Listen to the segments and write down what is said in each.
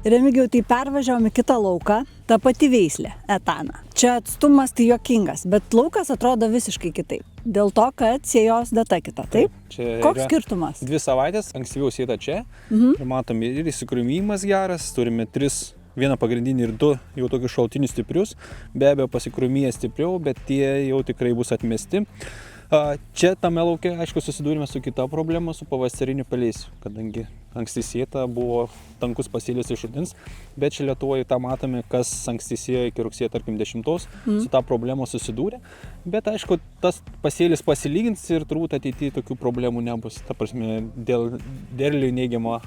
Remigijau, tai pervažiavom į kitą lauką, ta pati veislė, etana. Čia atstumas tai juokingas, bet laukas atrodo visiškai kitaip. Dėl to, kad sėjos data kita, taip? Koks skirtumas? 2 savaitės, ankstyviau sėta čia. Ir matom, ir įsikrūmimas geras, turime 3, vieną pagrindinį ir 2 jau tokius šaltinius stiprius. Be abejo, pasikrūmyje stipriau, bet tie jau tikrai bus atmesti. Čia tame lauke, aišku, susidūrėme su kita problema, su pavasariniu pelėsiu, kadangi anksti sėta buvo tankus pasėlis iš rudens, bet čia Lietuvoje tą matome, kas anksti sėjo iki rugsėjo, tarkim, 10, su tą problemą susidūrė. Bet aišku, tas pasėlis pasilygins ir turbūt ateityje tokių problemų nebus. Ta prasme, dėl derliui neigiamo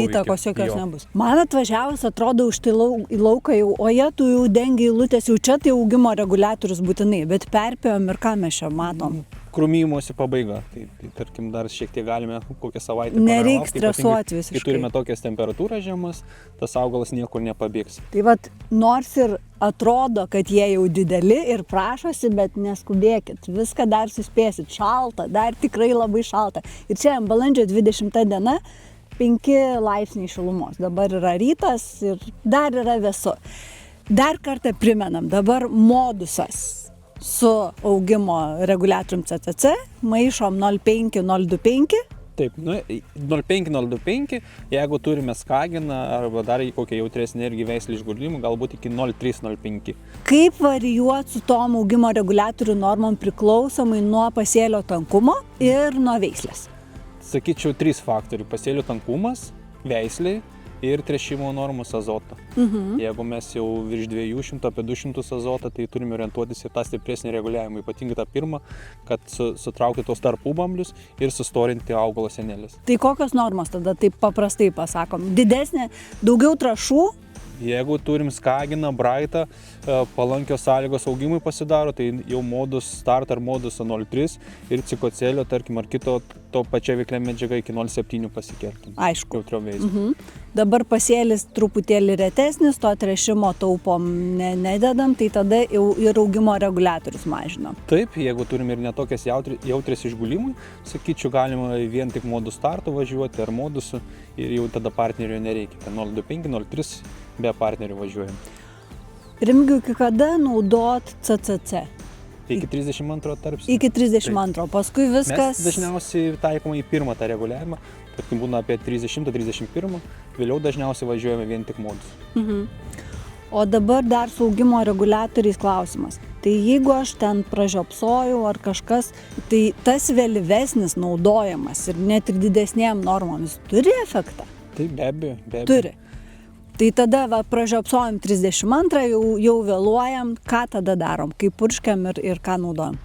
įtakos jokios nebus. Man atvažiavus atrodo už tai į lauką jau, o jie tu jau dengia eilutės, jau čia tai augimo reguliatorius būtinai, bet perpėjom ir ką mes čia matom? Krūmymosi pabaiga. Tai tarkim, dar šiek tiek galime kokią savaitę nereiks stresuoti visiškai. Kai turime tokias temperatūras žemas, tas augalas niekur nepabėgs. Tai vat, nors ir atrodo, kad jie jau dideli ir prašosi, bet neskubėkit. Viską dar suspėsit. Šalta, dar tikrai labai šalta. Ir čia balandžio 20 diena, 5 laipsniai šilumos. Dabar yra rytas ir dar yra vėsu. Dar kartą primenam, dabar modusas su augimo reguliatorium CCC, maišom 0,5-0,25. Taip, 0,5-0,25, jeigu turime skaginą arba dar kokią jautresnį irgi veislį išguldymų, galbūt iki 0,3-0,5. Kaip varijuoti su tom augimo reguliatorių normom priklausomai nuo pasėlio tankumo ir nuo veislės? Sakyčiau, 3 faktoriai. Pasėlio tankumas, veisliai ir tręšimo normos azotą. Jeigu mes jau virš 200, apie 200 azotą, tai turime orientuotis į tą stipresnį reguliavimą, ypatingai tą pirmą, kad sutraukti tos tarpubamblius ir sustorinti augalo senelės. Tai kokios normos tada taip paprastai pasakom? Didesnė, daugiau trąšų? Jeigu turim skaginą, braitą, palankios sąlygos augimui pasidaro, tai jau modus start ar modus 0,3 ir cikocelio, tarkim, ar kito to pačia veiklia medžiaga iki 0,7 pasikeltum. Aišku. Jautriom veislėm. Dabar pasėlis truputėlį retesnis, to tręšimo taupom nededam, tai tada jau ir augimo reguliatorius mažinam. Taip, jeigu turim ir netokias jautrias išgulimui, sakyčiau, galima vien tik modus starto važiuoti ar modusu ir jau tada partnerio nereikia. 0,25, 0,3 be partnerių važiuojam. Remigijau, iki kada naudot CCC? Iki 32 tarpsnio. Iki 32, paskui viskas... Mes dažniausiai taikoma į pirmą tą reguliavimą, tarkim būna apie 30-31, vėliau dažniausiai važiuojame vien tik modus. O dabar dar su augimo reguliatoriais klausimas. Tai jeigu aš ten pražiopsojau ar kažkas, tai tas vėlyvesnis naudojamas ir net ir didesnėm normomis turi efektą? Taip, be abejo. Turi. Tai tada pražiopsojam 32, jau vėluojam, ką tada darom, kaip purškiam ir ką naudojam?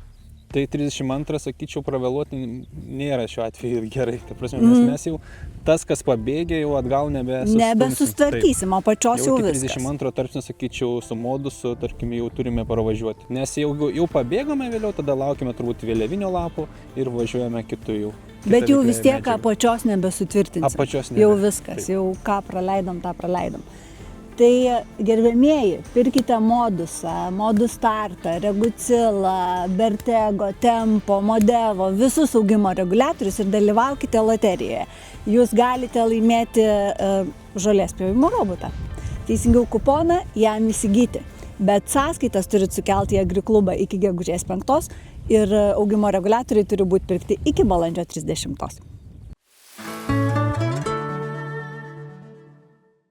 Tai 32, sakyčiau, pravėluoti nėra šiuo atveju gerai. Ta prasme, mes jau tas, kas pabėgė, jau atgal nebesustvarkysim, o pačios jau viskas. 32 tarpsnio, sakyčiau, su modusu, tarkim, jau turime paravažiuoti. Nes jau pabėgome vėliau, tada laukime turbūt vėliavinio lapo ir važiuojame kitų jau. Bet jau vis tiek apačios nebesutvirtinsim. Apačios nebe. Jau viskas, jau ką praleidom, tą praleidom. Tai gerbėmieji, pirkite modusą, modus startą, Regucilą, Bertego, Tempo, Modevo, visus augimo reguliatorius ir dalyvaukite loterijoje. Jūs galite laimėti žolės pjovimo robotą. Teisingiau kuponą jam įsigyti. Bet sąskaitas turit sukelti į Agriklubą iki gegužės 5 ir augimo reguliatoriai turi būti pirkti iki balandžio 30.